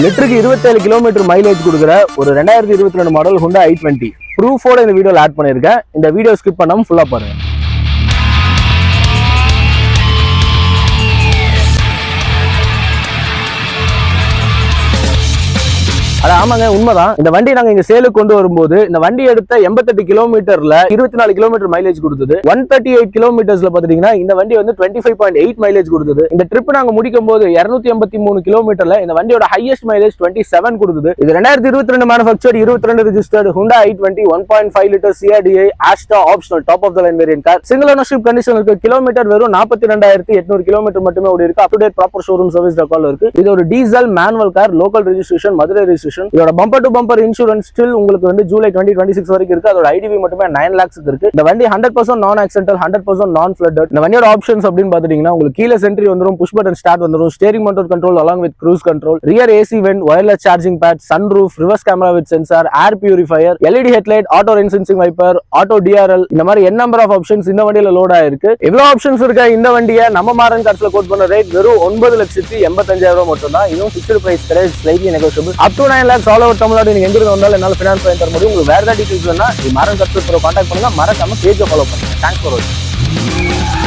லிட்டருக்கு 27 kilometre mileage கொடுக்குற ஒரு 2022 மாடல் Honda i20 ப்ரூஃபோட இந்த வீடியோல ஆட் பண்ணியிருக்கேன். இந்த வீடியோ ஸ்கிப் பண்ணாம ஃபுல்லா பாருங்க. அது ஆமாங்க, உண்மைதான். இந்த வண்டி நாங்க இங்க சேலுக்கு கொண்டு வரும்போது இந்த வண்டி எடுத்த 88 கிலோமீட்டர்ல 24 கிலோமீட்டர் மைலேஜ் கொடுத்தது. 138 கிலோமீட்டர்ஸ்ல பாத்தீங்கன்னா இந்த வண்டி வந்து 25.8 மைலேஜ் கொடுத்தது. இந்த ட்ரிப் நாங்க முடிக்கும் போது 283 கிலோமீட்டர்ல இந்த வண்டியோட ஹையஸ்ட் மைலேஜ் 27 கொடுத்தது. இது 2022 manufactured 22 registered Honda i20 1.5 litre CRDI Astra optional top of the line variant car. Single ownership condition இருக்கு. கிலோமீட்டர் வெறும் 42,800 கிலோமீட்டர் மட்டுமே ஓடி இருக்கு. Up to date proper showroom service record இருக்கு. இது ஒரு diesel manual car, local registration, Madurai registration. இதோட bumper to bumper insurance still உங்களுக்கு வந்து ஜூலை 2026 வரைக்கும் இருக்கு. அதோட IDV மட்டுமே 9 lakhs இருக்கு. இந்த வண்டி 100% நான் ஆக்சிடென்டல், 100% நான் ஃப்ளட்டட். இந்த வண்டியோட ஆப்ஷன்ஸ் அப்படின்னு பாத்துட்டீங்கன்னா உங்களுக்கு கீழ சென்ட்ரி வந்துரும், புஷ் பட்டன் ஸ்டார்ட் வந்துரும், steering mounted control along with cruise control, rear AC vent, wireless charging pad, sunroof, reverse camera with sensor, air purifier, LED headlight, auto rain sensing wiper, auto DRL. இந்த மாதிரி n number of options இந்த வண்டியில load ஆயிருக்கு. இவ்வளவு options இருக்க இந்த வண்டியை நம்ம மாரன் கார்ஸ்ல கோட் பண்ண ரேட் வெறும் 9,85,000 மட்டும் தான். இதுவும் ஃபிக்ஸ்ட் பிரைஸ் கிடையாது, slightly negotiable. Up to 9 lakhs all over Tamil Nadu நீங்க எங்க இருந்தாலும் என்னால ஃபினான்ஸ் பண்ணி தர முடியும். உங்களுக்கு வேற ஏதாவது டீடைல்ஸ் வேணா மாரன் கார்ஸ் கான்டாக்ட் பண்ணுங்க. மறக்காம பேஜை ஃபாலோ பண்ணுங்க. தேங்க்ஸ் ஃபார் வாட்சிங்.